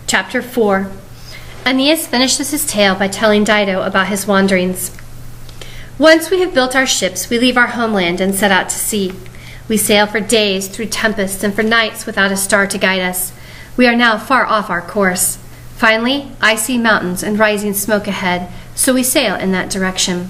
Chapter 4. Aeneas finishes his tale by telling Dido about his wanderings. Once we have built our ships, we leave our homeland and set out to sea. We sail for days through tempests and for nights without a star to guide us. We are now far off our course. Finally, icy mountains and rising smoke ahead, so we sail in that direction.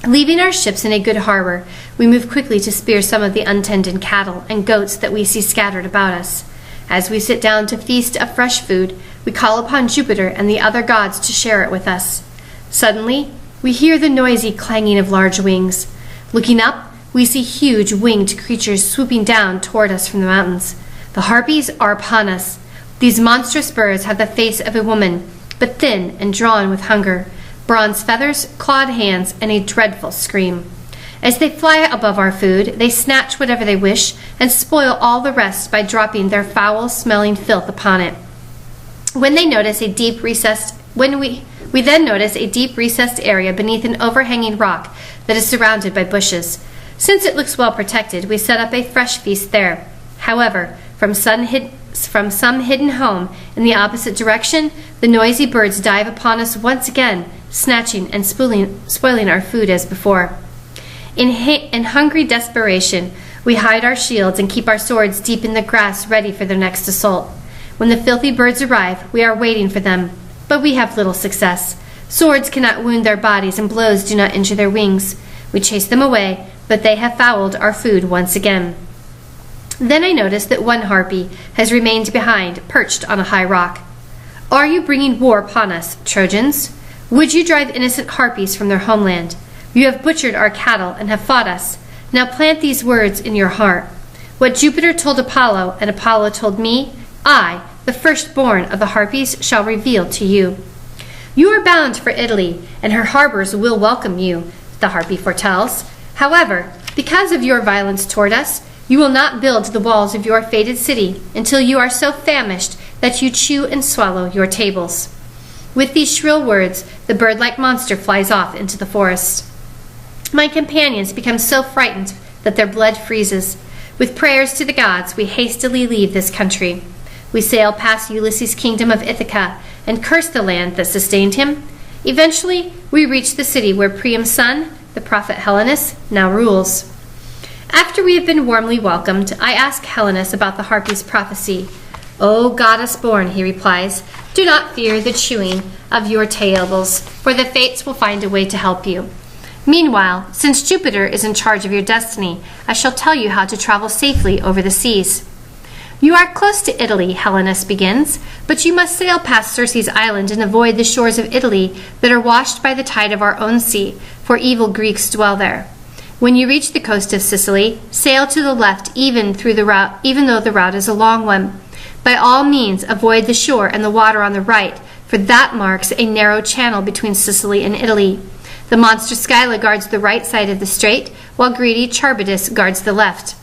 Leaving our ships in a good harbor, we move quickly to spear some of the untended cattle and goats that we see scattered about us. As we sit down to feast of fresh food, we call upon Jupiter and the other gods to share it with us. Suddenly, we hear the noisy clanging of large wings. Looking up, we see huge winged creatures swooping down toward us from the mountains. The harpies are upon us. These monstrous birds have the face of a woman, but thin and drawn with hunger, bronze feathers, clawed hands, and a dreadful scream. As they fly above our food, they snatch whatever they wish and spoil all the rest by dropping their foul-smelling filth upon it. We then notice a deep recessed area beneath an overhanging rock that is surrounded by bushes. Since it looks well protected, we set up a fresh feast there. However, from some hidden home in the opposite direction, the noisy birds dive upon us once again, snatching and spoiling our food as before. In hungry desperation, we hide our shields and keep our swords deep in the grass ready for their next assault. When the filthy birds arrive, we are waiting for them, but we have little success. Swords cannot wound their bodies and blows do not injure their wings. We chase them away, but they have fouled our food once again. Then I notice that one harpy has remained behind, perched on a high rock. Are you bringing war upon us, Trojans? Would you drive innocent harpies from their homeland? You have butchered our cattle and have fought us. Now plant these words in your heart. What Jupiter told Apollo and Apollo told me, I, the firstborn of the harpies, shall reveal to you. You are bound for Italy, and her harbors will welcome you, the harpy foretells. However, because of your violence toward us, you will not build the walls of your fated city until you are so famished that you chew and swallow your tables. With these shrill words, the bird-like monster flies off into the forest. My companions become so frightened that their blood freezes. With prayers to the gods, we hastily leave this country. We sail past Ulysses' kingdom of Ithaca and curse the land that sustained him. Eventually, we reach the city where Priam's son, the prophet Helenus, now rules. After we have been warmly welcomed, I ask Helenus about the harpy's prophecy. O goddess-born, he replies, do not fear the chewing of your tables, for the fates will find a way to help you. Meanwhile, since Jupiter is in charge of your destiny, I shall tell you how to travel safely over the seas. You are close to Italy, Helenus begins, but you must sail past Circe's island and avoid the shores of Italy that are washed by the tide of our own sea, for evil Greeks dwell there. When you reach the coast of Sicily, sail to the left even though the route is a long one. By all means, avoid the shore and the water on the right, for that marks a narrow channel between Sicily and Italy. The monster Scylla guards the right side of the strait, while greedy Charybdis guards the left.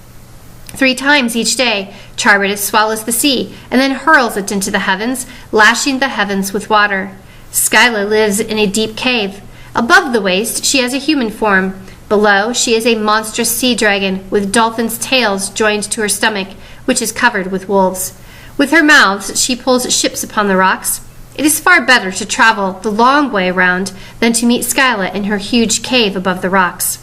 3 times each day, Charybdis swallows the sea and then hurls it into the heavens, lashing the heavens with water. Scylla lives in a deep cave. Above the waist, she has a human form. Below, she is a monstrous sea dragon with dolphins' tails joined to her stomach, which is covered with wolves. With her mouths, she pulls ships upon the rocks. It is far better to travel the long way around than to meet Scylla in her huge cave above the rocks.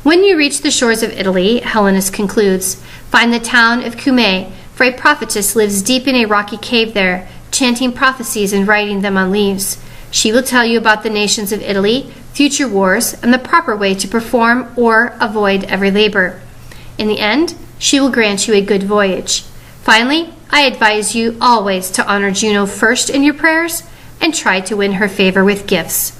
When you reach the shores of Italy, Helenus concludes, find the town of Cumae, for a prophetess lives deep in a rocky cave there, chanting prophecies and writing them on leaves. She will tell you about the nations of Italy, future wars, and the proper way to perform or avoid every labor. In the end, she will grant you a good voyage. Finally, I advise you always to honor Juno first in your prayers and try to win her favor with gifts.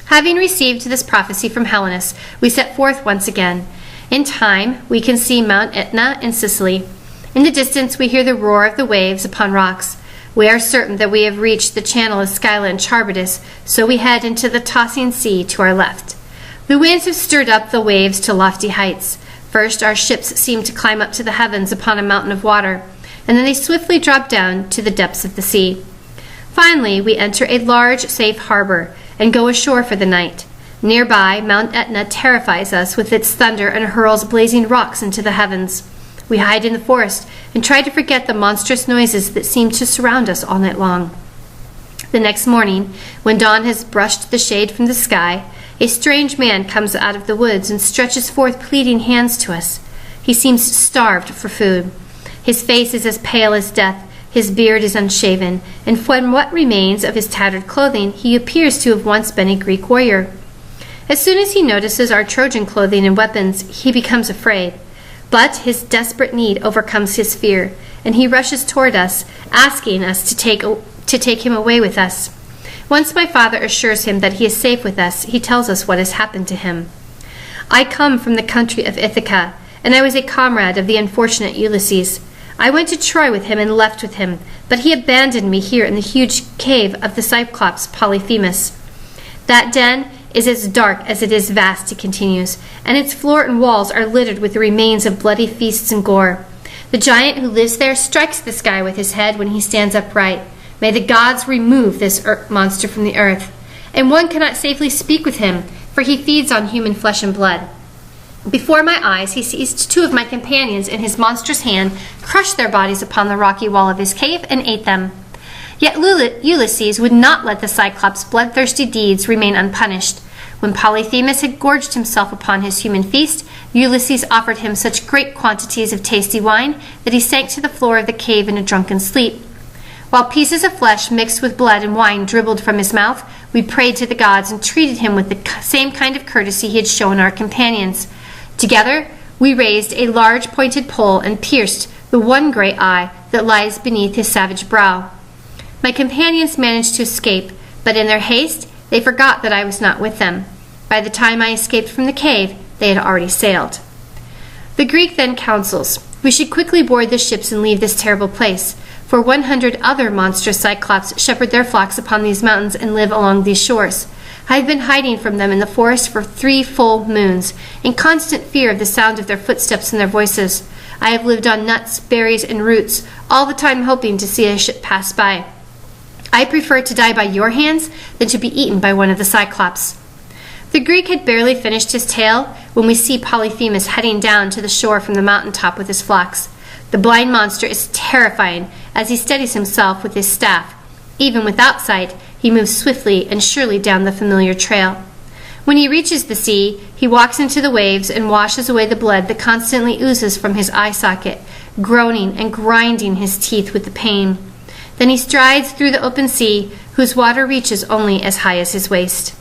Having received this prophecy from Helenus, we set forth once again. In time, we can see Mount Etna in Sicily. In the distance, we hear the roar of the waves upon rocks. We are certain that we have reached the channel of Scylla and Charybdis, so we head into the tossing sea to our left. The winds have stirred up the waves to lofty heights. First, our ships seem to climb up to the heavens upon a mountain of water, and then they swiftly drop down to the depths of the sea. Finally, we enter a large, safe harbor and go ashore for the night. Nearby, Mount Etna terrifies us with its thunder and hurls blazing rocks into the heavens. We hide in the forest and try to forget the monstrous noises that seem to surround us all night long. The next morning, when dawn has brushed the shade from the sky, a strange man comes out of the woods and stretches forth pleading hands to us. He seems starved for food. His face is as pale as death, his beard is unshaven, and from what remains of his tattered clothing, he appears to have once been a Greek warrior. As soon as he notices our Trojan clothing and weapons, he becomes afraid. But his desperate need overcomes his fear, and he rushes toward us, asking us to take him away with us. Once my father assures him that he is safe with us, he tells us what has happened to him. I come from the country of Ithaca, and I was a comrade of the unfortunate Ulysses. I went to Troy with him and left with him, but he abandoned me here in the huge cave of the Cyclops Polyphemus. That den is as dark as it is vast, he continues, and its floor and walls are littered with the remains of bloody feasts and gore. The giant who lives there strikes the sky with his head when he stands upright. May the gods remove this monster from the earth. And one cannot safely speak with him, for he feeds on human flesh and blood. Before my eyes, he seized 2 of my companions in his monstrous hand, crushed their bodies upon the rocky wall of his cave, and ate them. Yet Ulysses would not let the Cyclops' bloodthirsty deeds remain unpunished. When Polyphemus had gorged himself upon his human feast, Ulysses offered him such great quantities of tasty wine that he sank to the floor of the cave in a drunken sleep. While pieces of flesh mixed with blood and wine dribbled from his mouth, we prayed to the gods and treated him with the same kind of courtesy he had shown our companions. Together, we raised a large pointed pole and pierced the one great eye that lies beneath his savage brow. My companions managed to escape, but in their haste, they forgot that I was not with them. By the time I escaped from the cave, they had already sailed. The Greek then counsels, we should quickly board the ships and leave this terrible place, for 100 other monstrous Cyclops shepherd their flocks upon these mountains and live along these shores. I have been hiding from them in the forest for 3 full moons, in constant fear of the sound of their footsteps and their voices. I have lived on nuts, berries, and roots, all the time hoping to see a ship pass by. I prefer to die by your hands than to be eaten by one of the Cyclops. The Greek had barely finished his tale when we see Polyphemus heading down to the shore from the mountaintop with his flocks. The blind monster is terrifying as he steadies himself with his staff. Even without sight, he moves swiftly and surely down the familiar trail. When he reaches the sea, he walks into the waves and washes away the blood that constantly oozes from his eye socket, groaning and grinding his teeth with the pain. Then he strides through the open sea, whose water reaches only as high as his waist.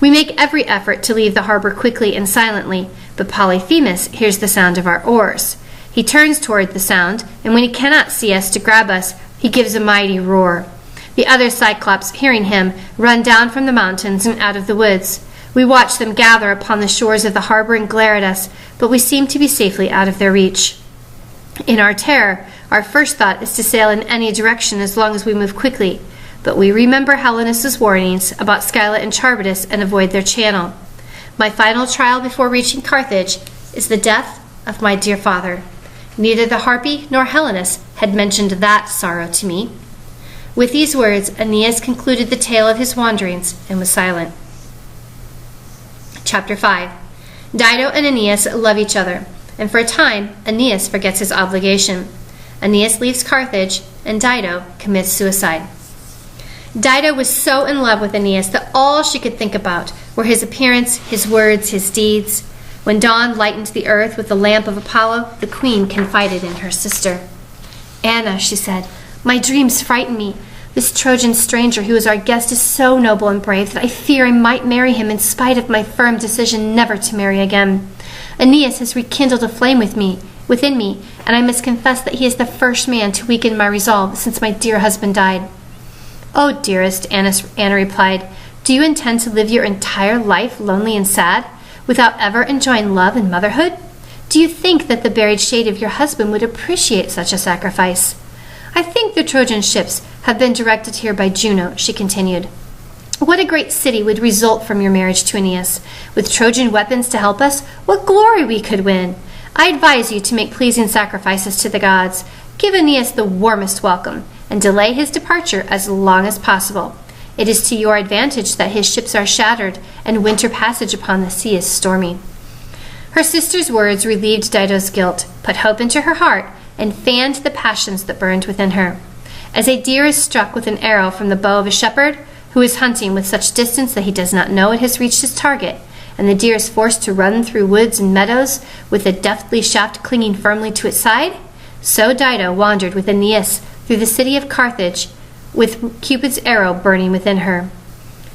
We make every effort to leave the harbor quickly and silently, but Polyphemus hears the sound of our oars. He turns toward the sound, and when he cannot see us to grab us, he gives a mighty roar. The other Cyclops, hearing him, run down from the mountains and out of the woods. We watch them gather upon the shores of the harbor and glare at us, but we seem to be safely out of their reach. In our terror, our first thought is to sail in any direction as long as we move quickly, but we remember Helenus' warnings about Scylla and Charybdis and avoid their channel. My final trial before reaching Carthage is the death of my dear father. Neither the Harpy nor Helenus had mentioned that sorrow to me. With these words, Aeneas concluded the tale of his wanderings and was silent. Chapter 5. Dido and Aeneas love each other, and for a time, Aeneas forgets his obligation. Aeneas leaves Carthage, and Dido commits suicide. Dido was so in love with Aeneas that all she could think about were his appearance, his words, his deeds. When dawn lightened the earth with the lamp of Apollo, the queen confided in her sister. "Anna," she said, "my dreams frighten me. This Trojan stranger who is our guest is so noble and brave that I fear I might marry him in spite of my firm decision never to marry again. Aeneas has rekindled a flame within me, and I must confess that he is the first man to weaken my resolve since my dear husband died." "Oh, dearest," Anna replied, "do you intend to live your entire life lonely and sad, without ever enjoying love and motherhood? Do you think that the buried shade of your husband would appreciate such a sacrifice? I think the Trojan ships have been directed here by Juno," she continued. "What a great city would result from your marriage to Aeneas. With Trojan weapons to help us, what glory we could win! I advise you to make pleasing sacrifices to the gods. Give Aeneas the warmest welcome, and delay his departure as long as possible. It is to your advantage that his ships are shattered and winter passage upon the sea is stormy." Her sister's words relieved Dido's guilt, put hope into her heart, and fanned the passions that burned within her. As a deer is struck with an arrow from the bow of a shepherd, who is hunting with such distance that he does not know it has reached his target, and the deer is forced to run through woods and meadows with the deathly shaft clinging firmly to its side, so Dido wandered with Aeneas through the city of Carthage, with Cupid's arrow burning within her.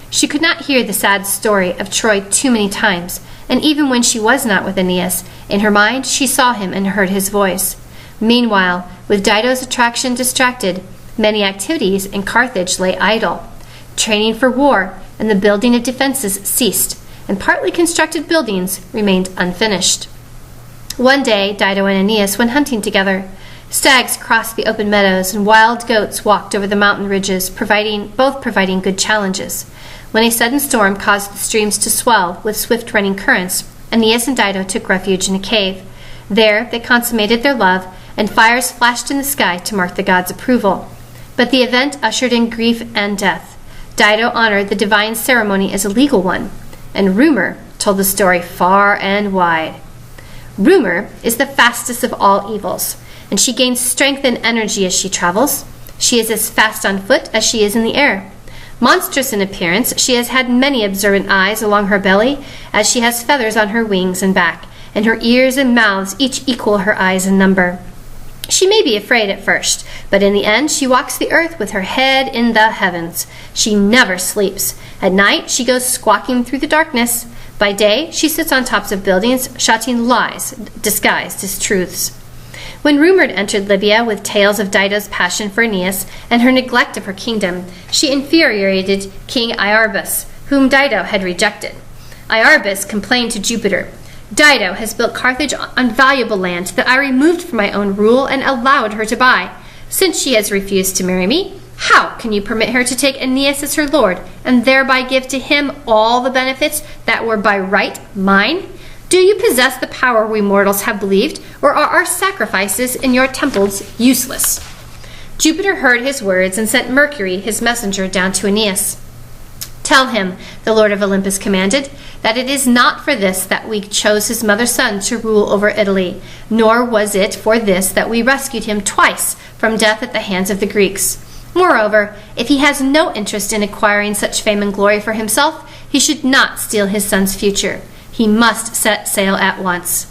She could not hear the sad story of Troy too many times, and even when she was not with Aeneas, in her mind she saw him and heard his voice. Meanwhile, with Dido's attraction distracted, many activities in Carthage lay idle. Training for war and the building of defenses ceased, and partly constructed buildings remained unfinished. One day, Dido and Aeneas went hunting together. Stags crossed the open meadows, and wild goats walked over the mountain ridges, both providing good challenges. When a sudden storm caused the streams to swell with swift-running currents, Aeneas and Dido took refuge in a cave. There they consummated their love, and fires flashed in the sky to mark the gods' approval. But the event ushered in grief and death. Dido honored the divine ceremony as a legal one, and rumor told the story far and wide. Rumor is the fastest of all evils, and she gains strength and energy as she travels. She is as fast on foot as she is in the air. Monstrous in appearance, she has had many observant eyes along her belly, as she has feathers on her wings and back, and her ears and mouths each equal her eyes in number. She may be afraid at first, but in the end she walks the earth with her head in the heavens. She never sleeps. At night she goes squawking through the darkness. By day she sits on tops of buildings, shouting lies disguised as truths. When Rumor entered Libya with tales of Dido's passion for Aeneas and her neglect of her kingdom, she infuriated King Iarbas, whom Dido had rejected. Iarbas complained to Jupiter, "Dido has built Carthage on valuable land that I removed from my own rule and allowed her to buy. Since she has refused to marry me, how can you permit her to take Aeneas as her lord and thereby give to him all the benefits that were by right mine? Do you possess the power we mortals have believed, or are our sacrifices in your temples useless?" Jupiter heard his words and sent Mercury, his messenger, down to Aeneas. "Tell him," the Lord of Olympus commanded, "that it is not for this that we chose his mother's son to rule over Italy, nor was it for this that we rescued him twice from death at the hands of the Greeks. Moreover, if he has no interest in acquiring such fame and glory for himself, he should not steal his son's future. He must set sail at once."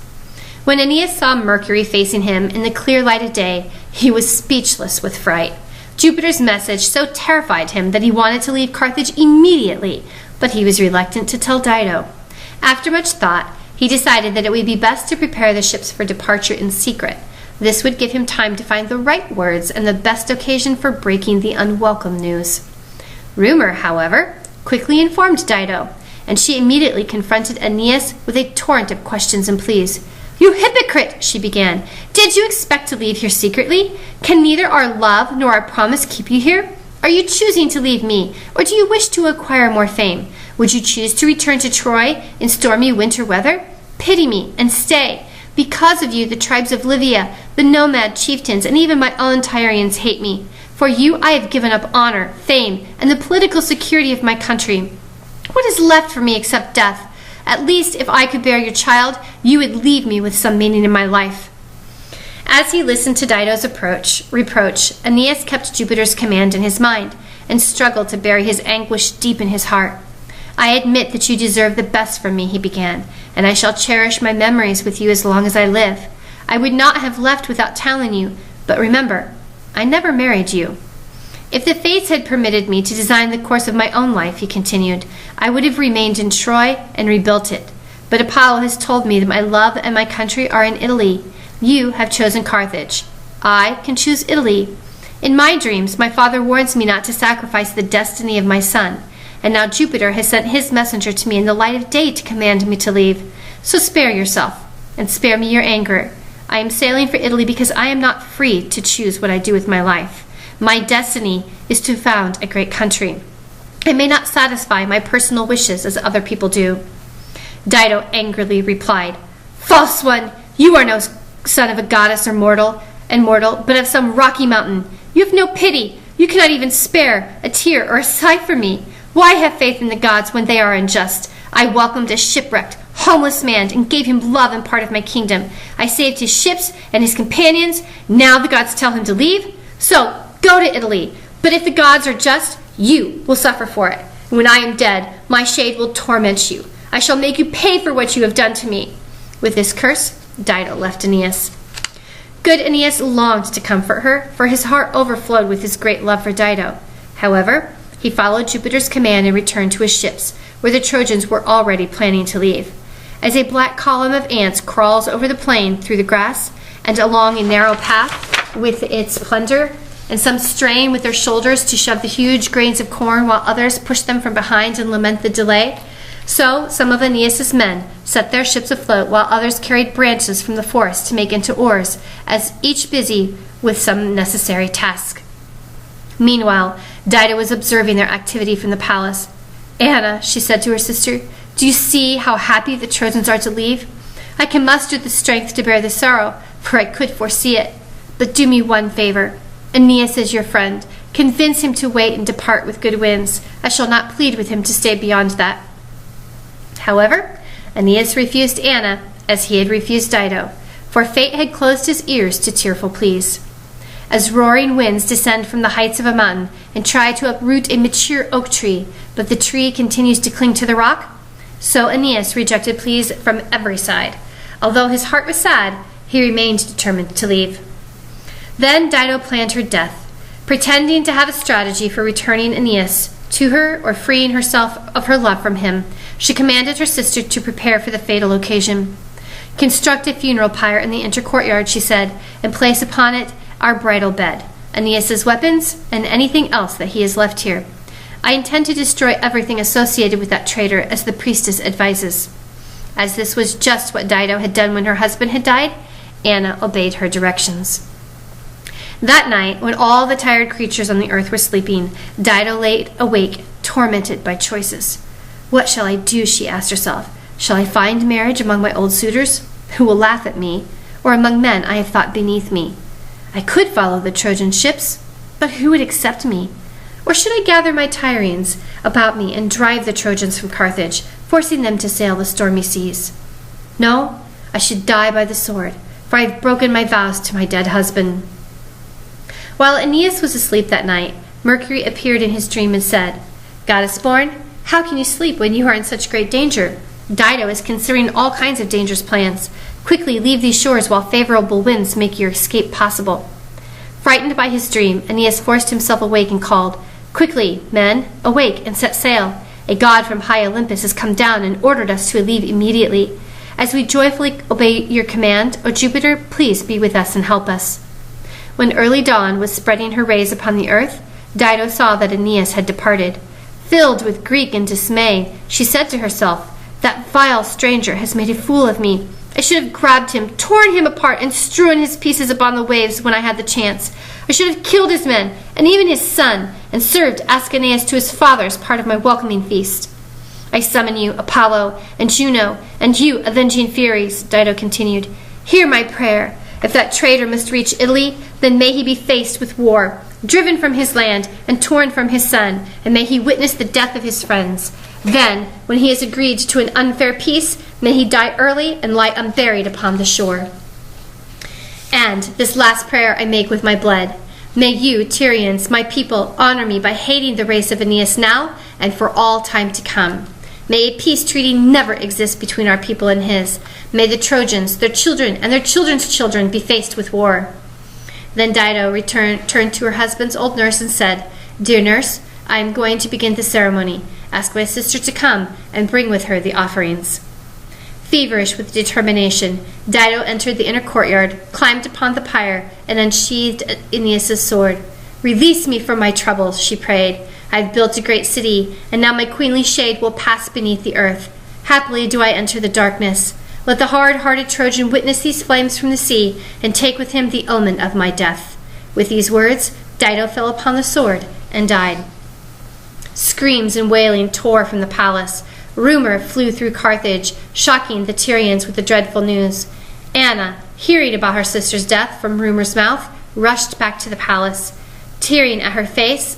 When Aeneas saw Mercury facing him in the clear light of day, he was speechless with fright. Jupiter's message so terrified him that he wanted to leave Carthage immediately, but he was reluctant to tell Dido. After much thought, he decided that it would be best to prepare the ships for departure in secret. This would give him time to find the right words and the best occasion for breaking the unwelcome news. Rumor, however, quickly informed Dido, and she immediately confronted Aeneas with a torrent of questions and pleas. "You hypocrite!" she began. "Did you expect to leave here secretly? Can neither our love nor our promise keep you here? Are you choosing to leave me, or do you wish to acquire more fame? Would you choose to return to Troy in stormy winter weather? Pity me and stay. Because of you, the tribes of Livia, the nomad chieftains, and even my own Tyrians hate me. For you, I have given up honor, fame, and the political security of my country. What is left for me except death? At least, if I could bear your child, you would leave me with some meaning in my life." As he listened to Dido's reproach, Aeneas kept Jupiter's command in his mind and struggled to bury his anguish deep in his heart. "I admit that you deserve the best from me," he began, "and I shall cherish my memories with you as long as I live. I would not have left without telling you, but remember, I never married you. If the fates had permitted me to design the course of my own life," he continued, "I would have remained in Troy and rebuilt it. But Apollo has told me that my love and my country are in Italy. You have chosen Carthage. I can choose Italy. In my dreams, my father warns me not to sacrifice the destiny of my son, and now Jupiter has sent his messenger to me in the light of day to command me to leave. So spare yourself, and spare me your anger. I am sailing for Italy because I am not free to choose what I do with my life. My destiny is to found a great country. I may not satisfy my personal wishes as other people do." Dido angrily replied, "False one! You are no son of a goddess or mortal, but of some rocky mountain. You have no pity. You cannot even spare a tear or a sigh for me. Why have faith in the gods when they are unjust? I welcomed a shipwrecked, homeless man and gave him love and part of my kingdom. I saved his ships and his companions. Now the gods tell him to leave. So go to Italy. But if the gods are just, you will suffer for it. When I am dead, my shade will torment you. I shall make you pay for what you have done to me." With this curse, Dido left Aeneas. Good Aeneas longed to comfort her, for his heart overflowed with his great love for Dido. However, he followed Jupiter's command and returned to his ships, where the Trojans were already planning to leave. As a black column of ants crawls over the plain through the grass and along a narrow path with its plunder, and some strain with their shoulders to shove the huge grains of corn while others push them from behind and lament the delay, so some of Aeneas's men set their ships afloat while others carried branches from the forest to make into oars, as each busy with some necessary task. Meanwhile, Dido was observing their activity from the palace. "Anna," she said to her sister, "do you see how happy the Trojans are to leave? I can muster the strength to bear the sorrow, for I could foresee it. But do me one favor. Aeneas is your friend. Convince him to wait and depart with good winds. I shall not plead with him to stay beyond that." However, Aeneas refused Anna as he had refused Dido, for fate had closed his ears to tearful pleas. As roaring winds descend from the heights of a mountain and try to uproot a mature oak tree, but the tree continues to cling to the rock, so Aeneas rejected pleas from every side. Although his heart was sad, he remained determined to leave. Then Dido planned her death, pretending to have a strategy for returning Aeneas to her or freeing herself of her love from him. She commanded her sister to prepare for the fatal occasion. "Construct a funeral pyre in the inner courtyard," she said, "and place upon it our bridal bed, Aeneas's weapons, and anything else that he has left here. I intend to destroy everything associated with that traitor, as the priestess advises." As this was just what Dido had done when her husband had died, Anna obeyed her directions. That night, when all the tired creatures on the earth were sleeping, Dido lay awake, tormented by choices. "What shall I do?" she asked herself. "Shall I find marriage among my old suitors, who will laugh at me, or among men I have thought beneath me? I could follow the Trojan ships, but who would accept me? Or should I gather my Tyrians about me and drive the Trojans from Carthage, forcing them to sail the stormy seas? No, I should die by the sword, for I have broken my vows to my dead husband." While Aeneas was asleep that night, Mercury appeared in his dream and said, "Goddess-born, how can you sleep when you are in such great danger? Dido is considering all kinds of dangerous plans. Quickly leave these shores while favorable winds make your escape possible." Frightened by his dream, Aeneas forced himself awake and called, "Quickly, men, awake and set sail. A god from high Olympus has come down and ordered us to leave immediately. As we joyfully obey your command, O Jupiter, please be with us and help us." When early dawn was spreading her rays upon the earth, Dido saw that Aeneas had departed. Filled with grief and dismay, she said to herself, "That vile stranger has made a fool of me. I should have grabbed him, torn him apart, and strewn his pieces upon the waves when I had the chance. I should have killed his men, and even his son, and served Aeneas to his father as part of my welcoming feast. I summon you, Apollo, and Juno, and you, avenging Furies," Dido continued. "Hear my prayer. If that traitor must reach Italy, then may he be faced with war, driven from his land, and torn from his son, and may he witness the death of his friends. Then, when he has agreed to an unfair peace, may he die early and lie unburied upon the shore. And this last prayer I make with my blood. May you, Tyrians, my people, honor me by hating the race of Aeneas now and for all time to come. May a peace treaty never exist between our people and his. May the Trojans, their children, and their children's children be faced with war." Then Dido turned to her husband's old nurse and said, "Dear nurse, I am going to begin the ceremony. Ask my sister to come and bring with her the offerings." Feverish with determination, Dido entered the inner courtyard, climbed upon the pyre, and unsheathed Aeneas' sword. "Release me from my troubles," she prayed. "I have built a great city, and now my queenly shade will pass beneath the earth. Happily do I enter the darkness. Let the hard-hearted Trojan witness these flames from the sea, and take with him the omen of my death." With these words, Dido fell upon the sword and died. Screams and wailing tore from the palace. Rumor flew through Carthage, shocking the Tyrians with the dreadful news. Anna, hearing about her sister's death from rumor's mouth, rushed back to the palace. Tearing at her face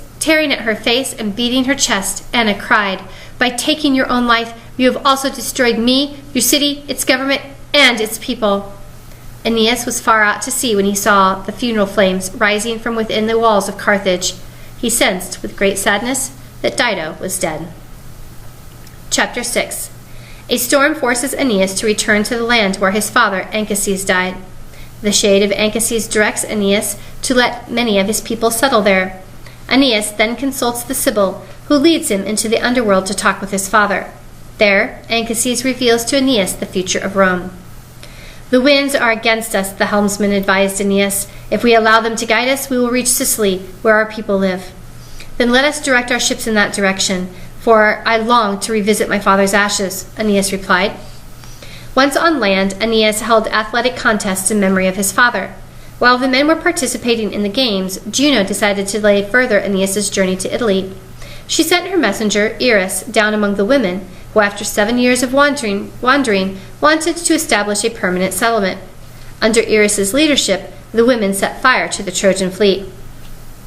and beating her chest, Anna cried, "By taking your own life, you have also destroyed me, your city, its government, and its people." Aeneas was far out to sea when he saw the funeral flames rising from within the walls of Carthage. He sensed, with great sadness, that Dido was dead. Chapter 6. A storm forces Aeneas to return to the land where his father Anchises died. The shade of Anchises directs Aeneas to let many of his people settle there. Aeneas then consults the Sibyl, who leads him into the underworld to talk with his father. There, Anchises reveals to Aeneas the future of Rome. "The winds are against us," the helmsman advised Aeneas. "If we allow them to guide us, we will reach Sicily, where our people live." "Then let us direct our ships in that direction, for I long to revisit my father's ashes," Aeneas replied. Once on land, Aeneas held athletic contests in memory of his father. While the men were participating in the games, Juno decided to delay further Aeneas's journey to Italy. She sent her messenger, Eris, down among the women, who after 7 years of wandering wanted to establish a permanent settlement. Under Eris's leadership, the women set fire to the Trojan fleet.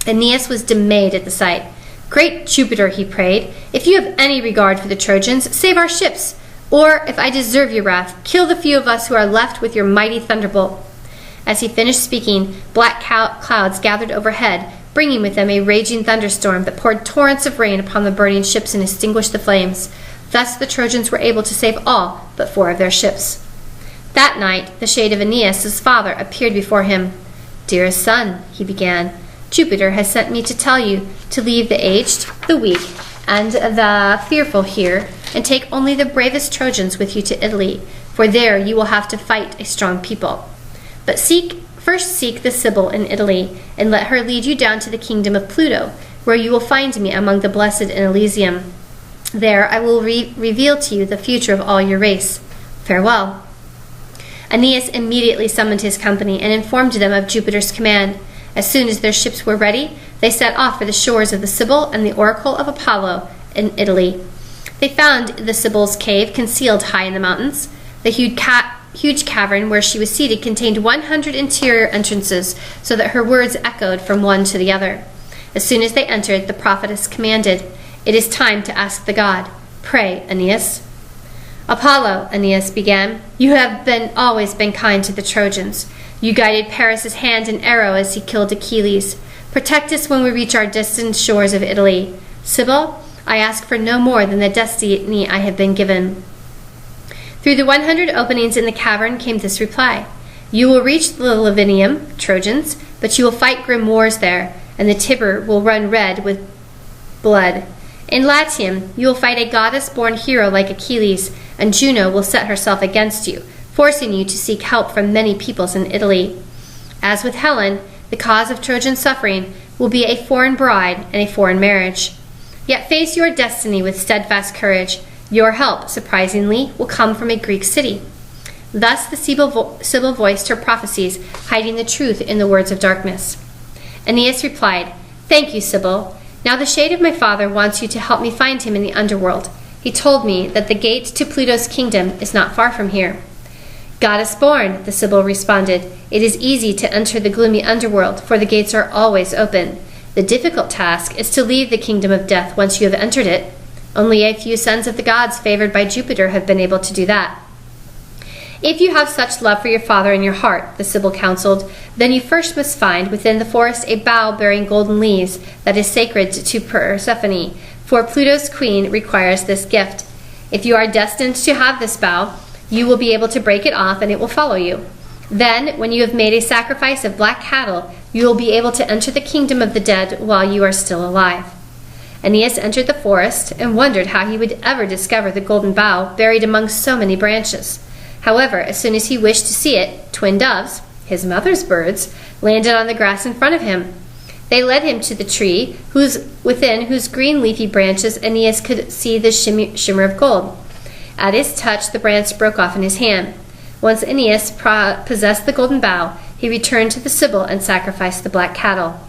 Aeneas was dismayed at the sight. "Great Jupiter," he prayed, "if you have any regard for the Trojans, save our ships, or, if I deserve your wrath, kill the few of us who are left with your mighty thunderbolt." As he finished speaking, black clouds gathered overhead, bringing with them a raging thunderstorm that poured torrents of rain upon the burning ships and extinguished the flames. Thus the Trojans were able to save all but 4 of their ships. That night, the shade of Aeneas' father appeared before him. "Dearest son," he began, "Jupiter has sent me to tell you to leave the aged, the weak, and the fearful here, and take only the bravest Trojans with you to Italy, for there you will have to fight a strong people. But first seek the Sibyl in Italy, and let her lead you down to the kingdom of Pluto, where you will find me among the blessed in Elysium. There I will reveal to you the future of all your race. Farewell." Aeneas immediately summoned his company and informed them of Jupiter's command. As soon as their ships were ready, they set off for the shores of the Sibyl and the oracle of Apollo in Italy. They found the Sibyl's cave concealed high in the mountains. The huge cavern where she was seated contained 100 interior entrances, so that her words echoed from one to the other. As soon as they entered, the prophetess commanded, "It is time to ask the god. Pray, Aeneas." "Apollo," Aeneas began, "you have always been kind to the Trojans. You guided Paris' hand and arrow as he killed Achilles. Protect us when we reach our distant shores of Italy. Sibyl, I ask for no more than the destiny I have been given." Through the 100 openings in the cavern came this reply: "You will reach the Lavinium, Trojans, but you will fight grim wars there, and the Tiber will run red with blood. In Latium, you will fight a goddess-born hero like Achilles, and Juno will set herself against you, forcing you to seek help from many peoples in Italy. As with Helen, the cause of Trojan suffering will be a foreign bride and a foreign marriage. Yet face your destiny with steadfast courage. Your help, surprisingly, will come from a Greek city." Thus the Sibyl voiced her prophecies, hiding the truth in the words of darkness. Aeneas replied, "Thank you, Sibyl. Now the shade of my father wants you to help me find him in the underworld. He told me that the gate to Pluto's kingdom is not far from here." "Goddess-born," the Sibyl responded, "it is easy to enter the gloomy underworld, for the gates are always open. The difficult task is to leave the kingdom of death once you have entered it. Only a few sons of the gods favored by Jupiter have been able to do that." "If you have such love for your father in your heart," the Sibyl counseled, "then you first must find within the forest a bough bearing golden leaves that is sacred to Persephone, for Pluto's queen requires this gift. If you are destined to have this bough, you will be able to break it off and it will follow you. Then, when you have made a sacrifice of black cattle, you will be able to enter the kingdom of the dead while you are still alive." Aeneas entered the forest and wondered how he would ever discover the golden bough buried among so many branches. However, as soon as he wished to see it, twin doves, his mother's birds, landed on the grass in front of him. They led him to the tree, within whose green leafy branches Aeneas could see the shimmer of gold. At his touch, the branch broke off in his hand. Once Aeneas possessed the golden bough, he returned to the Sibyl and sacrificed the black cattle.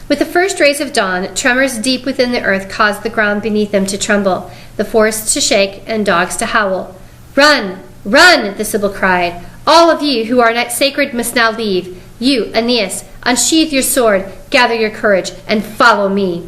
With the first rays of dawn, tremors deep within the earth caused the ground beneath them to tremble, the forest to shake, and dogs to howl. "Run! Run!" the Sibyl cried. "All of you who are not sacred must now leave. You, Aeneas, unsheathe your sword, gather your courage, and follow me."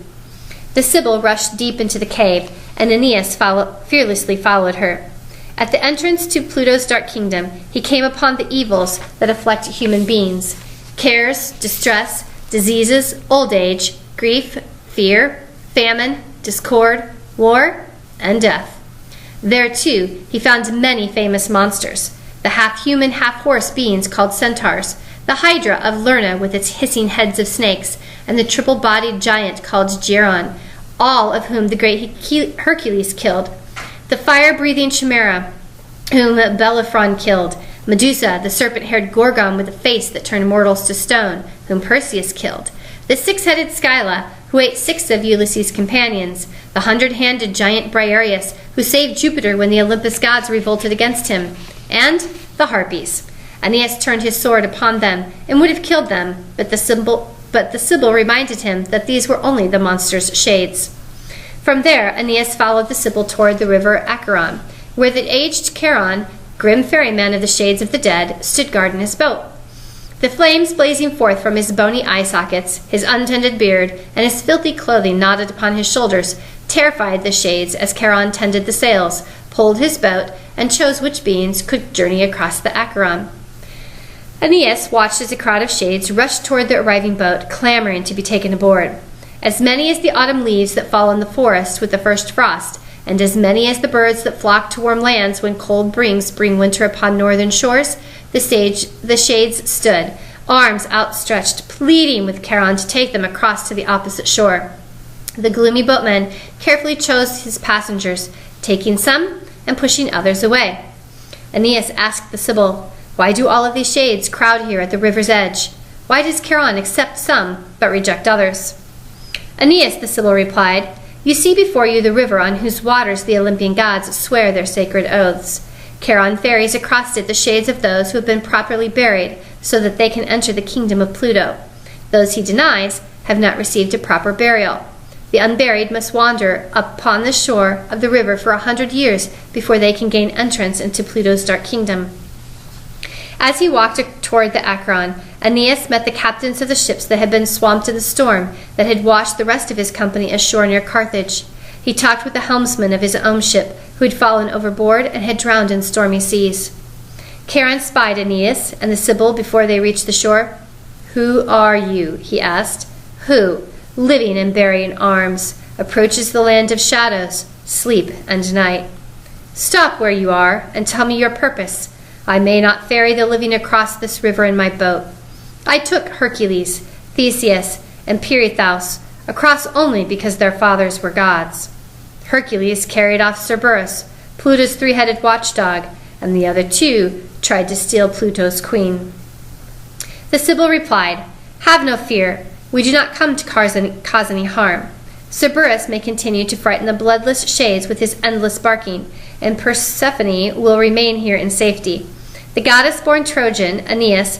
The Sibyl rushed deep into the cave. and Aeneas fearlessly followed her. At the entrance to Pluto's dark kingdom, he came upon the evils that afflict human beings: cares, distress, diseases, old age, grief, fear, famine, discord, war, and death. There, too, he found many famous monsters: the half-human, half-horse beings called centaurs, the hydra of Lerna with its hissing heads of snakes, and the triple-bodied giant called Geron, all of whom the great Hercules killed, the fire-breathing chimera, whom Bellerophon killed, Medusa, the serpent-haired Gorgon with a face that turned mortals to stone, whom Perseus killed, the six-headed Scylla, who ate 6 of Ulysses' companions, the 100-handed giant Briareus, who saved Jupiter when the Olympus gods revolted against him, and the Harpies. Aeneas turned his sword upon them and would have killed them, but the Sibyl reminded him that these were only the monster's shades. From there, Aeneas followed the Sibyl toward the river Acheron, where the aged Charon, grim ferryman of the shades of the dead, stood guard in his boat. The flames blazing forth from his bony eye sockets, his untended beard, and his filthy clothing knotted upon his shoulders terrified the shades as Charon tended the sails, pulled his boat, and chose which beings could journey across the Acheron. Aeneas watched as a crowd of shades rushed toward the arriving boat, clamoring to be taken aboard. As many as the autumn leaves that fall in the forest with the first frost, and as many as the birds that flock to warm lands when cold brings bring winter upon northern shores, the shades stood, arms outstretched, pleading with Charon to take them across to the opposite shore. The gloomy boatman carefully chose his passengers, taking some and pushing others away. Aeneas asked the Sibyl, "Why do all of these shades crowd here at the river's edge? Why does Charon accept some but reject others?" "Aeneas," the Sibyl replied, "you see before you the river on whose waters the Olympian gods swear their sacred oaths. Charon ferries across it the shades of those who have been properly buried so that they can enter the kingdom of Pluto. Those he denies have not received a proper burial. The unburied must wander upon the shore of the river for 100 years before they can gain entrance into Pluto's dark kingdom." As he walked toward the Acheron, Aeneas met the captains of the ships that had been swamped in the storm that had washed the rest of his company ashore near Carthage. He talked with the helmsman of his own ship, who had fallen overboard and had drowned in stormy seas. Charon spied Aeneas and the Sibyl before they reached the shore. "Who are you?" he asked. "Who, living and burying arms, approaches the land of shadows, sleep and night? Stop where you are and tell me your purpose. I may not ferry the living across this river in my boat. I took Hercules, Theseus, and Pirithous across only because their fathers were gods. Hercules carried off Cerberus, Pluto's 3-headed watchdog, and the other 2 tried to steal Pluto's queen." The Sibyl replied, "Have no fear. We do not come to cause any harm. Cerberus may continue to frighten the bloodless shades with his endless barking, and Persephone will remain here in safety. The goddess-born Trojan, Aeneas,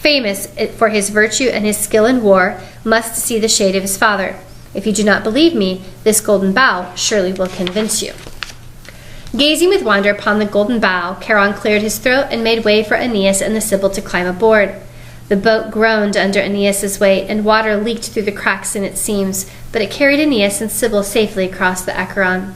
famous for his virtue and his skill in war, must see the shade of his father. If you do not believe me, this golden bough surely will convince you." Gazing with wonder upon the golden bough, Charon cleared his throat and made way for Aeneas and the Sibyl to climb aboard. The boat groaned under Aeneas's weight, and water leaked through the cracks in its seams, but it carried Aeneas and Sibyl safely across the Acheron.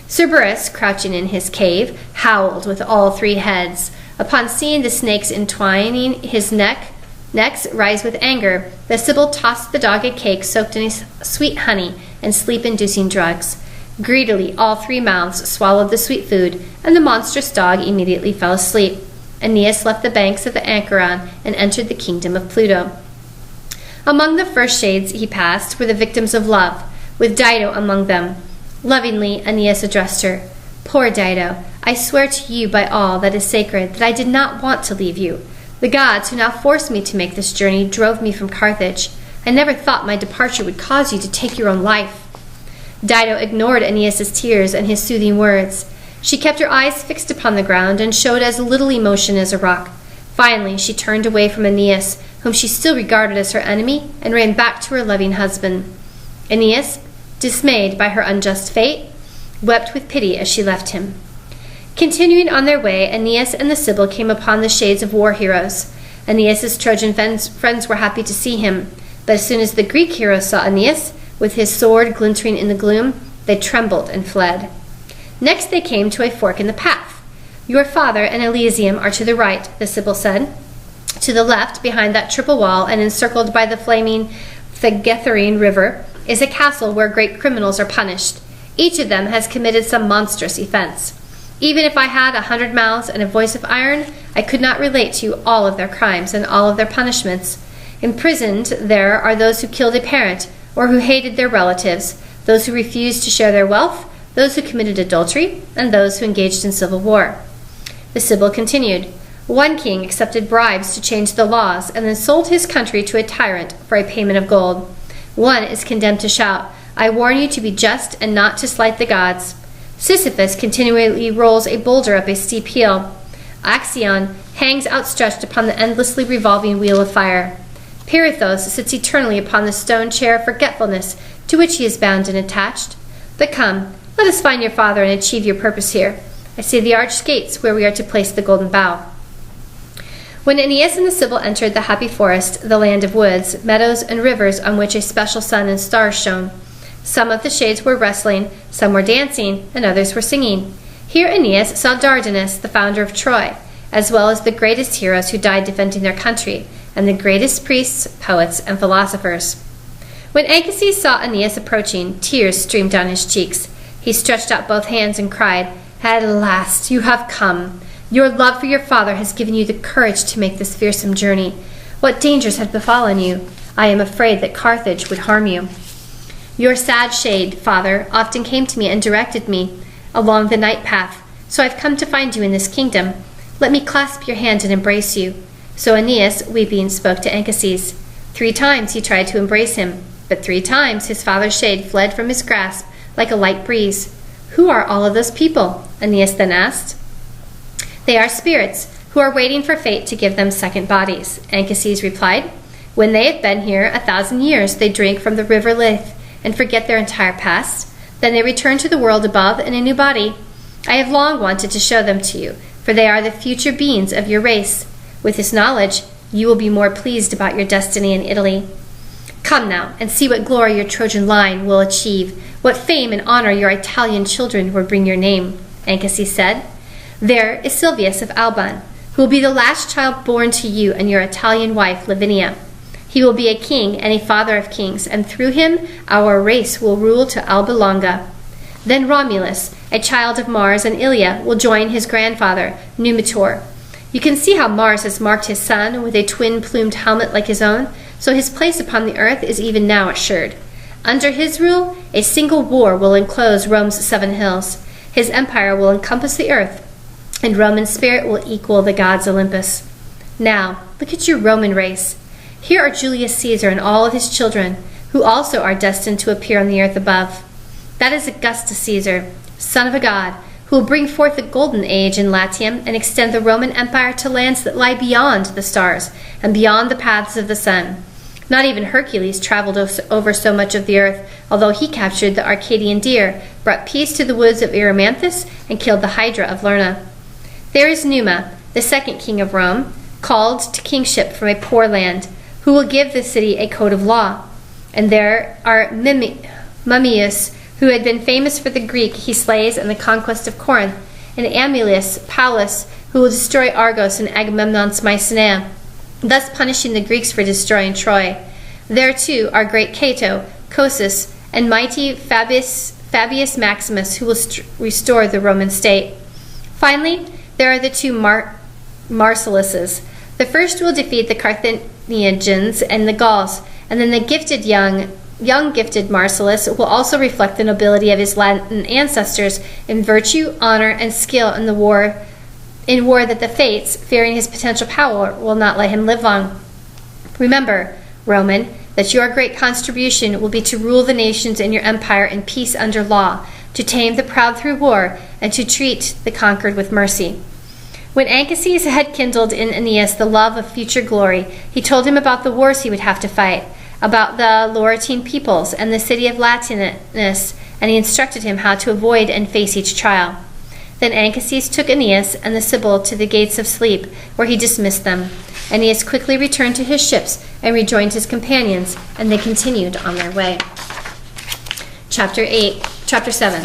Cerberus, crouching in his cave, howled with all 3 heads. Upon seeing the snakes entwining his necks rise with anger, the Sibyl tossed the dog a cake soaked in sweet honey and sleep-inducing drugs. Greedily, all 3 mouths swallowed the sweet food, and the monstrous dog immediately fell asleep. Aeneas left the banks of the Acheron and entered the kingdom of Pluto. Among the first shades he passed were the victims of love, with Dido among them. Lovingly, Aeneas addressed her. "Poor Dido, I swear to you by all that is sacred that I did not want to leave you. The gods who now force me to make this journey drove me from Carthage. I never thought my departure would cause you to take your own life." Dido ignored Aeneas's tears and his soothing words. She kept her eyes fixed upon the ground and showed as little emotion as a rock. Finally, she turned away from Aeneas, whom she still regarded as her enemy, and ran back to her loving husband. Aeneas, dismayed by her unjust fate, wept with pity as she left him. Continuing on their way, Aeneas and the Sibyl came upon the shades of war heroes. Aeneas's Trojan friends were happy to see him, but as soon as the Greek heroes saw Aeneas, with his sword glittering in the gloom, They trembled and fled. Next they came to a fork in the path. "Your father and Elysium are to the right," the Sibyl said. "To the left, behind that triple wall and encircled by the flaming Thagethyrine River, is a castle where great criminals are punished. Each of them has committed some monstrous offense. Even if I had 100 mouths and a voice of iron, I could not relate to you all of their crimes and all of their punishments. Imprisoned there are those who killed a parent or who hated their relatives, those who refused to share their wealth, those who committed adultery, and those who engaged in civil war." The Sibyl continued, "One king accepted bribes to change the laws and then sold his country to a tyrant for a payment of gold. One is condemned to shout, 'I warn you to be just and not to slight the gods.' Sisyphus continually rolls a boulder up a steep hill. Axion hangs outstretched upon the endlessly revolving wheel of fire. Pirithous sits eternally upon the stone chair of forgetfulness to which he is bound and attached. But come, let us find your father and achieve your purpose here. I see the arched gates where we are to place the golden bough." When Aeneas and the Sibyl entered the happy forest, the land of woods, meadows, and rivers on which a special sun and stars shone, some of the shades were wrestling, some were dancing, and others were singing. Here Aeneas saw Dardanus, the founder of Troy, as well as the greatest heroes who died defending their country, and the greatest priests, poets, and philosophers. When Anchises saw Aeneas approaching, tears streamed down his cheeks. He stretched out both hands and cried, "At last you have come. Your love for your father has given you the courage to make this fearsome journey. What dangers have befallen you? I am afraid that Carthage would harm you. Your sad shade, father, often came to me and directed me along the night path, so I've come to find you in this kingdom. Let me clasp your hand and embrace you." So Aeneas, weeping, spoke to Anchises. 3 times he tried to embrace him, but 3 times his father's shade fled from his grasp like a light breeze. "Who are all of those people?" Aeneas then asked. "They are spirits who are waiting for fate to give them second bodies," Anchises replied. "When they have been here 1,000 years, they drink from the river Lethe and forget their entire past. Then they return to the world above in a new body. I have long wanted to show them to you, for they are the future beings of your race. With this knowledge, you will be more pleased about your destiny in Italy. Come now, and see what glory your Trojan line will achieve, what fame and honor your Italian children will bring your name," Anchises said. "There is Silvius of Alban, who will be the last child born to you and your Italian wife, Lavinia. He will be a king and a father of kings, and through him our race will rule to Alba Longa. Then Romulus, a child of Mars and Ilia, will join his grandfather, Numitor. You can see how Mars has marked his son with a twin-plumed helmet like his own, so his place upon the earth is even now assured. Under his rule, a single war will enclose Rome's 7 hills. His empire will encompass the earth, and Roman spirit will equal the gods' Olympus. Now, look at your Roman race. Here are Julius Caesar and all of his children, who also are destined to appear on the earth above. That is Augustus Caesar, son of a god, who will bring forth the golden age in Latium and extend the Roman Empire to lands that lie beyond the stars and beyond the paths of the sun. Not even Hercules traveled over so much of the earth, although he captured the Arcadian deer, brought peace to the woods of Erymanthus, and killed the Hydra of Lerna. There is Numa, the second king of Rome, called to kingship from a poor land, who will give the city a code of law. And there are Mummius, who had been famous for the Greek he slays and the conquest of Corinth, and Amulius Paulus, who will destroy Argos and Agamemnon's Mycenae, thus punishing the Greeks for destroying Troy. There, too, are great Cato, Cosus, and mighty Fabius Maximus, who will restore the Roman state. Finally, there are the 2 Marcelluses. The first will defeat the Carthaginians and the Gauls, and then the young gifted Marcellus will also reflect the nobility of his Latin ancestors in virtue, honor, and skill in war that the fates, fearing his potential power, will not let him live long. Remember, Roman, that your great contribution will be to rule the nations in your empire in peace under law, to tame the proud through war, and to treat the conquered with mercy." When Anchises had kindled in Aeneas the love of future glory, he told him about the wars he would have to fight, about the Laurentine peoples and the city of Latinus, and he instructed him how to avoid and face each trial. Then Anchises took Aeneas and the Sibyl to the gates of sleep, where he dismissed them. Aeneas quickly returned to his ships and rejoined his companions, and they continued on their way. Chapter 7.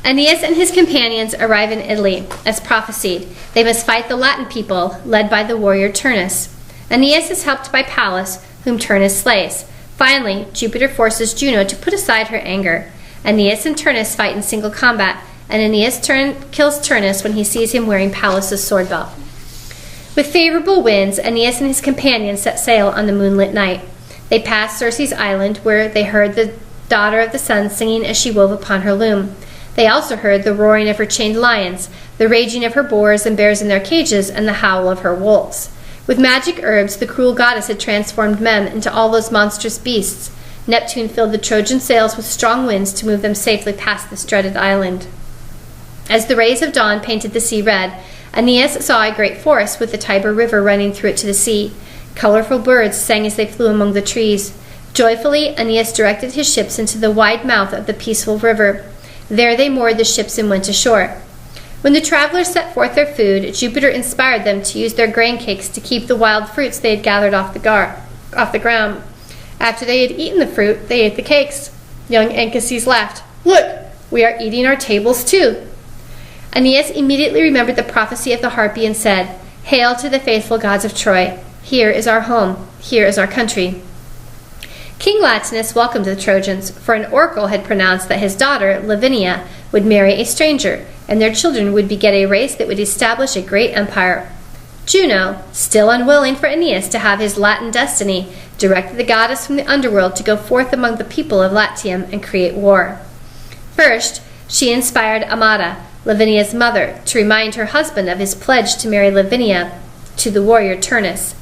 Aeneas and his companions arrive in Italy. As prophesied, they must fight the Latin people, led by the warrior Turnus. Aeneas is helped by Pallas, whom Turnus slays. Finally, Jupiter forces Juno to put aside her anger. Aeneas and Turnus fight in single combat, and Aeneas kills Turnus when he sees him wearing Pallas' sword belt. With favorable winds, Aeneas and his companions set sail on the moonlit night. They passed Circe's island, where they heard the daughter of the sun singing as she wove upon her loom. They also heard the roaring of her chained lions, the raging of her boars and bears in their cages, and the howl of her wolves. With magic herbs, the cruel goddess had transformed men into all those monstrous beasts. Neptune filled the Trojan sails with strong winds to move them safely past this dreaded island. As the rays of dawn painted the sea red, Aeneas saw a great forest with the Tiber River running through it to the sea. Colorful birds sang as they flew among the trees. Joyfully, Aeneas directed his ships into the wide mouth of the peaceful river. There they moored the ships and went ashore. When the travelers set forth their food, Jupiter inspired them to use their grain cakes to keep the wild fruits they had gathered off the ground. After they had eaten the fruit, they ate the cakes. Young Anchises laughed. "Look, we are eating our tables too." Aeneas immediately remembered the prophecy of the harpy and said, "Hail to the faithful gods of Troy. Here is our home. Here is our country." King Latinus welcomed the Trojans, for an oracle had pronounced that his daughter, Lavinia, would marry a stranger, and their children would beget a race that would establish a great empire. Juno, still unwilling for Aeneas to have his Latin destiny, directed the goddess from the underworld to go forth among the people of Latium and create war. First, she inspired Amata, Lavinia's mother, to remind her husband of his pledge to marry Lavinia to the warrior Turnus.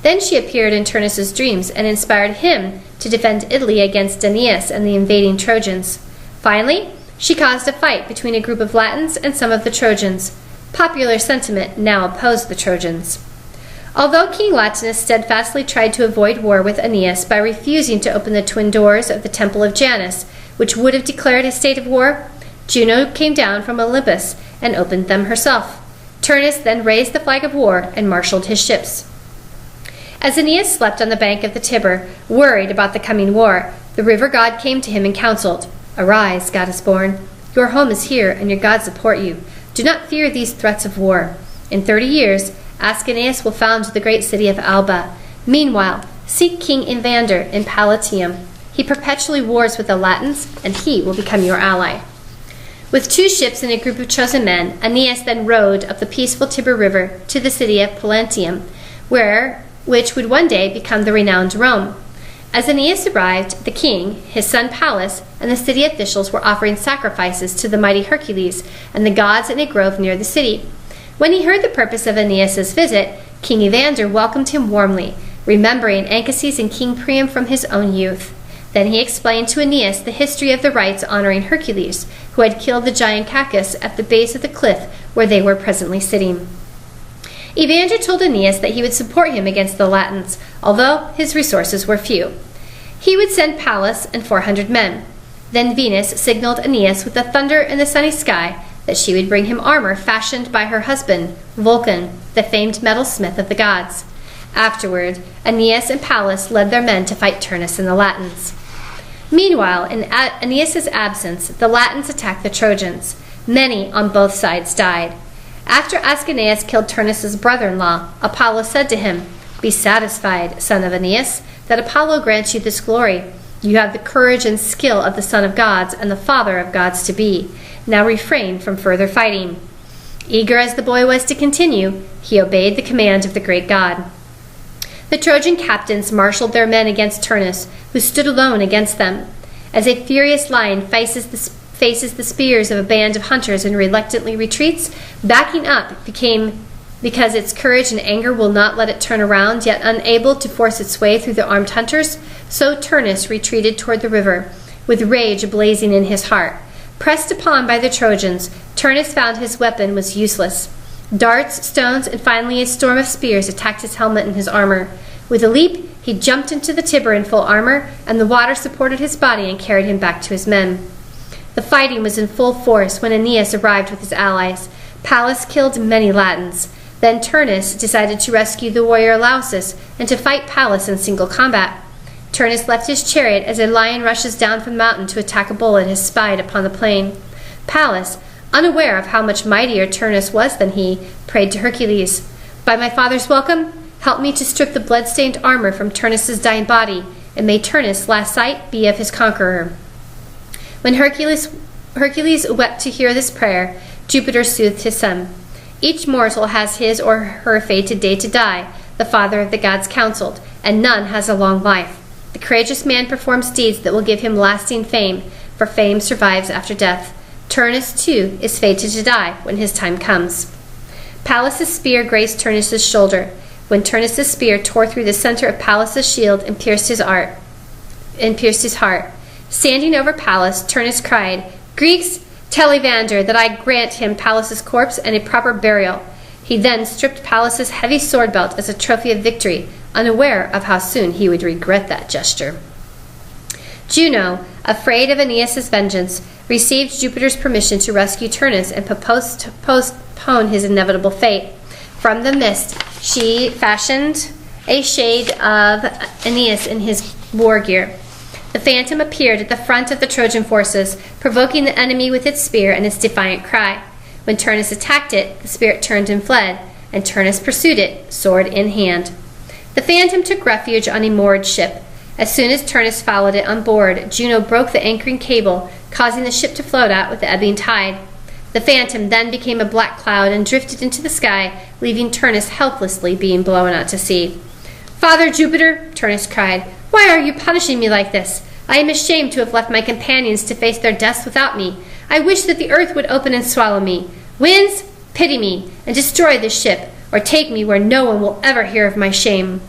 Then she appeared in Turnus's dreams and inspired him to defend Italy against Aeneas and the invading Trojans. Finally, she caused a fight between a group of Latins and some of the Trojans. Popular sentiment now opposed the Trojans. Although King Latinus steadfastly tried to avoid war with Aeneas by refusing to open the twin doors of the Temple of Janus, which would have declared a state of war, Juno came down from Olympus and opened them herself. Turnus then raised the flag of war and marshaled his ships. As Aeneas slept on the bank of the Tiber, worried about the coming war, the river god came to him and counseled, "Arise, goddess-born. Your home is here, and your gods support you. Do not fear these threats of war. In 30 years, Aeneas will found the great city of Alba. Meanwhile, seek King Evander in Palatium. He perpetually wars with the Latins, and he will become your ally." With 2 ships and a group of chosen men, Aeneas then rowed up the peaceful Tiber River to the city of Palatium, which would one day become the renowned Rome. As Aeneas arrived, the king, his son Pallas, and the city officials were offering sacrifices to the mighty Hercules and the gods in a grove near the city. When he heard the purpose of Aeneas' visit, King Evander welcomed him warmly, remembering Anchises and King Priam from his own youth. Then he explained to Aeneas the history of the rites honoring Hercules, who had killed the giant Cacus at the base of the cliff where they were presently sitting. Evander told Aeneas that he would support him against the Latins, although his resources were few. He would send Pallas and 400 men. Then Venus signaled Aeneas with the thunder in the sunny sky that she would bring him armor fashioned by her husband, Vulcan, the famed metalsmith of the gods. Afterward, Aeneas and Pallas led their men to fight Turnus and the Latins. Meanwhile, in Aeneas' absence, the Latins attacked the Trojans. Many on both sides died. After Aeneas killed Turnus' brother-in-law, Apollo said to him, "Be satisfied, son of Aeneas, that Apollo grants you this glory. You have the courage and skill of the son of gods and the father of gods to be. Now refrain from further fighting." Eager as the boy was to continue, he obeyed the command of the great god. The Trojan captains marshaled their men against Turnus, who stood alone against them. As a furious lion faces the spears of a band of hunters and reluctantly retreats, backing up because its courage and anger will not let it turn around, yet unable to force its way through the armed hunters, so Turnus retreated toward the river, with rage blazing in his heart. Pressed upon by the Trojans, Turnus found his weapon was useless. Darts, stones, and finally a storm of spears attacked his helmet and his armor. With a leap, he jumped into the Tiber in full armor, and the water supported his body and carried him back to his men. The fighting was in full force when Aeneas arrived with his allies. Pallas killed many Latins. Then Turnus decided to rescue the warrior Lausus and to fight Pallas in single combat. Turnus left his chariot as a lion rushes down from the mountain to attack a bull it has spied upon the plain. Pallas, unaware of how much mightier Turnus was than he, prayed to Hercules, "By my father's welcome, help me to strip the blood-stained armor from Turnus's dying body, and may Turnus' last sight be of his conqueror." When Hercules wept to hear this prayer, Jupiter soothed his son. "Each mortal has his or her fated day to die," the father of the gods counseled, "and none has a long life. The courageous man performs deeds that will give him lasting fame, for fame survives after death. Turnus, too, is fated to die when his time comes." Pallas' spear grazed Turnus' shoulder. When Turnus' spear tore through the center of Pallas' shield and pierced his heart. Standing over Pallas, Turnus cried, "Greeks, tell Evander that I grant him Pallas' corpse and a proper burial." He then stripped Pallas' heavy sword belt as a trophy of victory, unaware of how soon he would regret that gesture. Juno, afraid of Aeneas' vengeance, received Jupiter's permission to rescue Turnus and postpone his inevitable fate. From the mist, she fashioned a shade of Aeneas in his war gear. The phantom appeared at the front of the Trojan forces, provoking the enemy with its spear and its defiant cry. When Turnus attacked it, the spirit turned and fled, and Turnus pursued it, sword in hand. The phantom took refuge on a moored ship. As soon as Turnus followed it on board, Juno broke the anchoring cable, causing the ship to float out with the ebbing tide. The phantom then became a black cloud and drifted into the sky, leaving Turnus helplessly being blown out to sea. "Father Jupiter," Turnus cried, "why are you punishing me like this? I am ashamed to have left my companions to face their deaths without me. I wish that the earth would open and swallow me. Winds, pity me, and destroy this ship, or take me where no one will ever hear of my shame."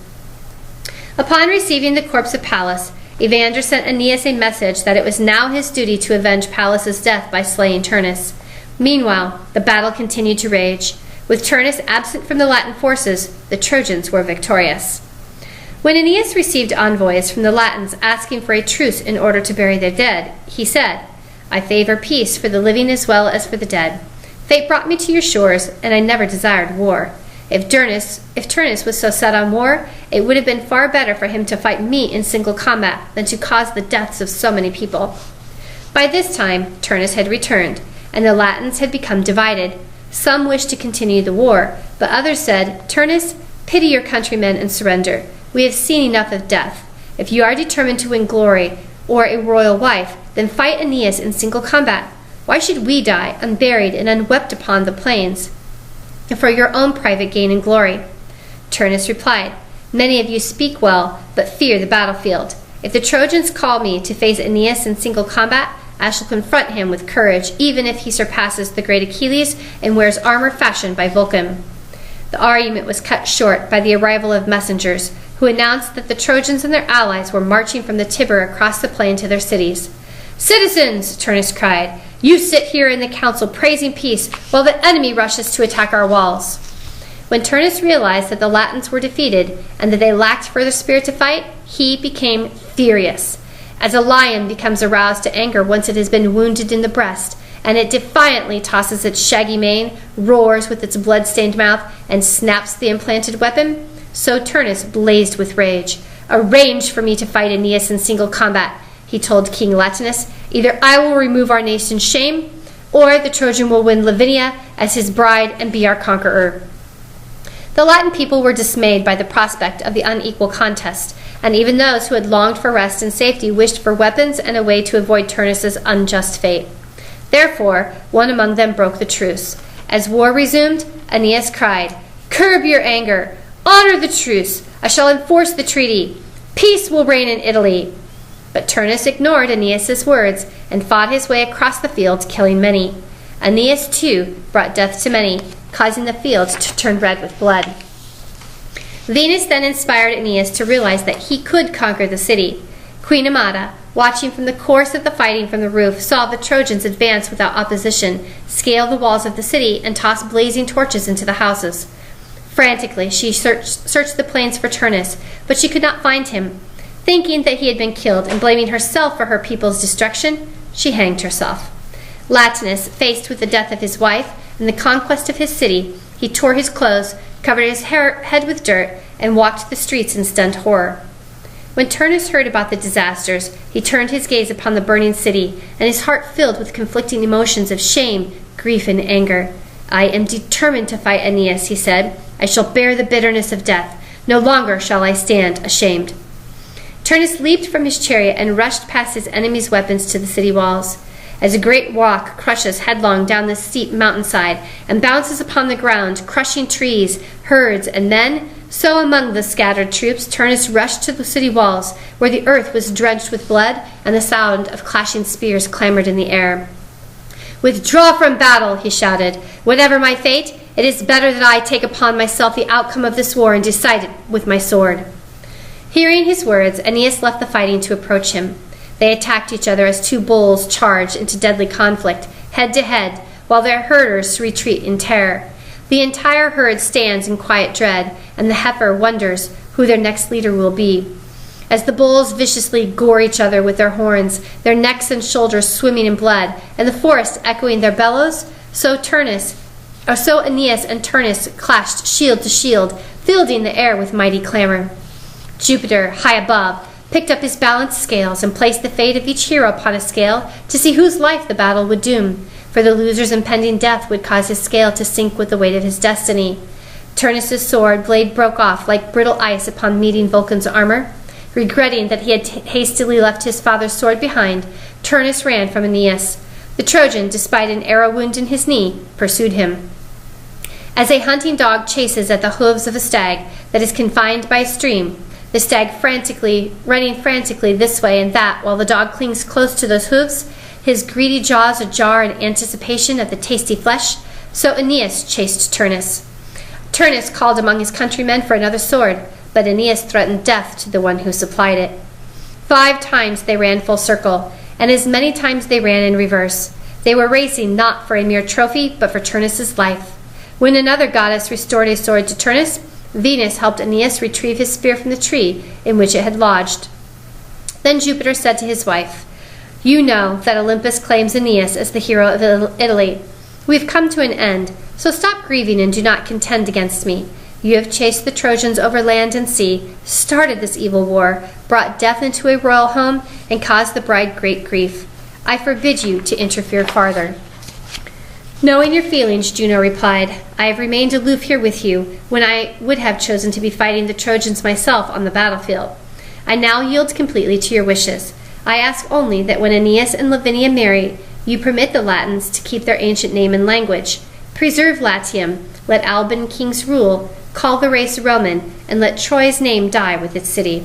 Upon receiving the corpse of Pallas, Evander sent Aeneas a message that it was now his duty to avenge Pallas' death by slaying Turnus. Meanwhile, the battle continued to rage. With Turnus absent from the Latin forces, the Trojans were victorious. When Aeneas received envoys from the Latins asking for a truce in order to bury their dead, he said, "I favor peace for the living as well as for the dead. Fate brought me to your shores, and I never desired war. If Turnus was so set on war, it would have been far better for him to fight me in single combat than to cause the deaths of so many people." By this time, Turnus had returned, and the Latins had become divided. Some wished to continue the war, but others said, "Turnus, pity your countrymen and surrender. We have seen enough of death. If you are determined to win glory or a royal wife, then fight Aeneas in single combat. Why should we die, unburied and unwept upon the plains, for your own private gain and glory?" Turnus replied, "Many of you speak well, but fear the battlefield. If the Trojans call me to face Aeneas in single combat, I shall confront him with courage, even if he surpasses the great Achilles and wears armor fashioned by Vulcan." The argument was cut short by the arrival of messengers, who announced that the Trojans and their allies were marching from the Tiber across the plain to their cities. "Citizens," Turnus cried, "you sit here in the council praising peace, while the enemy rushes to attack our walls." When Turnus realized that the Latins were defeated and that they lacked further spirit to fight, he became furious. As a lion becomes aroused to anger once it has been wounded in the breast, and it defiantly tosses its shaggy mane, roars with its blood-stained mouth, and snaps the implanted weapon, so Turnus blazed with rage. "Arrange for me to fight Aeneas in single combat," he told King Latinus. "Either I will remove our nation's shame, or the Trojan will win Lavinia as his bride and be our conqueror." The Latin people were dismayed by the prospect of the unequal contest, and even those who had longed for rest and safety wished for weapons and a way to avoid Turnus' unjust fate. Therefore, one among them broke the truce. As war resumed, Aeneas cried, "Curb your anger! Honor the truce! I shall enforce the treaty! Peace will reign in Italy!" But Turnus ignored Aeneas' words and fought his way across the field, killing many. Aeneas, too, brought death to many, causing the field to turn red with blood. Venus then inspired Aeneas to realize that he could conquer the city. Queen Amata, watching from the course of the fighting from the roof, saw the Trojans advance without opposition, scale the walls of the city, and toss blazing torches into the houses. Frantically, she searched the plains for Turnus, but she could not find him. Thinking that he had been killed and blaming herself for her people's destruction, she hanged herself. Latinus, faced with the death of his wife and the conquest of his city, he tore his clothes, covered his head with dirt, and walked the streets in stunned horror. When Turnus heard about the disasters, he turned his gaze upon the burning city, and his heart filled with conflicting emotions of shame, grief, and anger. "I am determined to fight Aeneas," he said. "I shall bear the bitterness of death. No longer shall I stand ashamed." Turnus leaped from his chariot and rushed past his enemy's weapons to the city walls. As a great rock crushes headlong down the steep mountainside and bounces upon the ground, crushing trees, herds, and men, so among the scattered troops Turnus rushed to the city walls, where the earth was drenched with blood and the sound of clashing spears clamored in the air. "Withdraw from battle," he shouted. "Whatever my fate, it is better that I take upon myself the outcome of this war and decide it with my sword." Hearing his words, Aeneas left the fighting to approach him. They attacked each other as two bulls charged into deadly conflict, head to head, while their herders retreat in terror. The entire herd stands in quiet dread, and the heifer wonders who their next leader will be. As the bulls viciously gore each other with their horns, their necks and shoulders swimming in blood, and the forest echoing their bellows, so Aeneas and Turnus clashed shield to shield, filled the air with mighty clamor. Jupiter, high above, picked up his balanced scales and placed the fate of each hero upon a scale to see whose life the battle would doom, for the loser's impending death would cause his scale to sink with the weight of his destiny. Turnus's sword blade broke off like brittle ice upon meeting Vulcan's armor. Regretting that he had hastily left his father's sword behind, Turnus ran from Aeneas. The Trojan, despite an arrow wound in his knee, pursued him. As a hunting dog chases at the hooves of a stag that is confined by a stream, the stag running frantically this way and that while the dog clings close to those hooves, his greedy jaws ajar in anticipation of the tasty flesh, so Aeneas chased Turnus. Turnus called among his countrymen for another sword, but Aeneas threatened death to the one who supplied it. 5 times they ran full circle, and as many times they ran in reverse. They were racing not for a mere trophy, but for Turnus's life. When another goddess restored a sword to Turnus, Venus helped Aeneas retrieve his spear from the tree in which it had lodged. Then Jupiter said to his wife, "You know that Olympus claims Aeneas as the hero of Italy. We have come to an end, so stop grieving and do not contend against me. You have chased the Trojans over land and sea, started this evil war, brought death into a royal home, and caused the bride great grief. I forbid you to interfere farther." "Knowing your feelings," Juno replied, "I have remained aloof here with you, when I would have chosen to be fighting the Trojans myself on the battlefield. I now yield completely to your wishes. I ask only that when Aeneas and Lavinia marry, you permit the Latins to keep their ancient name and language. Preserve Latium, let Alban kings rule, call the race Roman, and let Troy's name die with its city."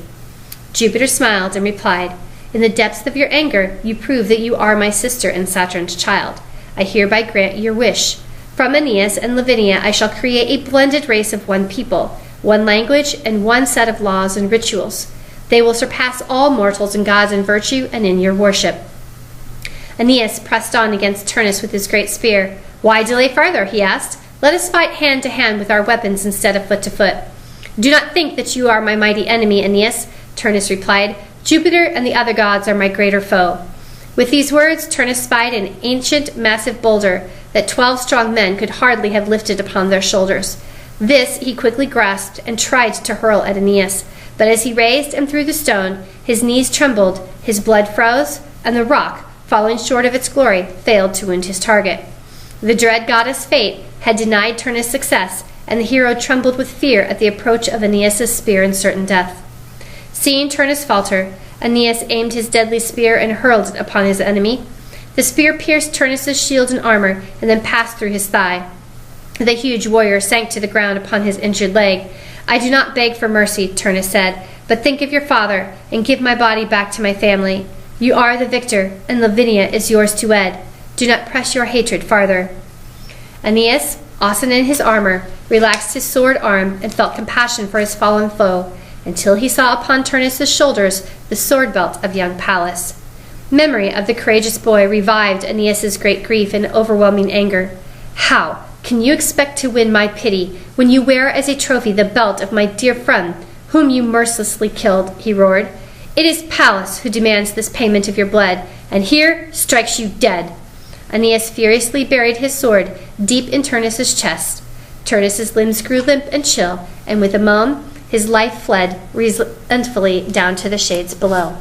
Jupiter smiled and replied, "In the depths of your anger, you prove that you are my sister and Saturn's child. I hereby grant your wish. From Aeneas and Lavinia I shall create a blended race of one people, one language, and one set of laws and rituals. They will surpass all mortals and gods in virtue and in your worship." Aeneas pressed on against Turnus with his great spear. "Why delay further?" he asked. "Let us fight hand to hand with our weapons instead of foot to foot." "Do not think that you are my mighty enemy, Aeneas," Turnus replied. "Jupiter and the other gods are my greater foe." With these words, Turnus spied an ancient, massive boulder that 12 strong men could hardly have lifted upon their shoulders. This he quickly grasped and tried to hurl at Aeneas, but as he raised and threw the stone, his knees trembled, his blood froze, and the rock, falling short of its glory, failed to wound his target. The dread goddess Fate had denied Turnus success, and the hero trembled with fear at the approach of Aeneas' spear and certain death. Seeing Turnus falter, Aeneas aimed his deadly spear and hurled it upon his enemy. The spear pierced Turnus' shield and armor and then passed through his thigh. The huge warrior sank to the ground upon his injured leg. "I do not beg for mercy," Turnus said, "but think of your father and give my body back to my family. You are the victor, and Lavinia is yours to wed. Do not press your hatred farther." Aeneas, awesome in his armor, relaxed his sword arm and felt compassion for his fallen foe, until he saw upon Turnus' shoulders the sword belt of young Pallas. Memory of the courageous boy revived Aeneas' great grief and overwhelming anger. "How can you expect to win my pity when you wear as a trophy the belt of my dear friend, whom you mercilessly killed?" he roared. "It is Pallas who demands this payment of your blood, and here strikes you dead." Aeneas furiously buried his sword deep in Turnus' chest. Turnus' limbs grew limp and chill, and with a moan, his life fled resentfully down to the shades below.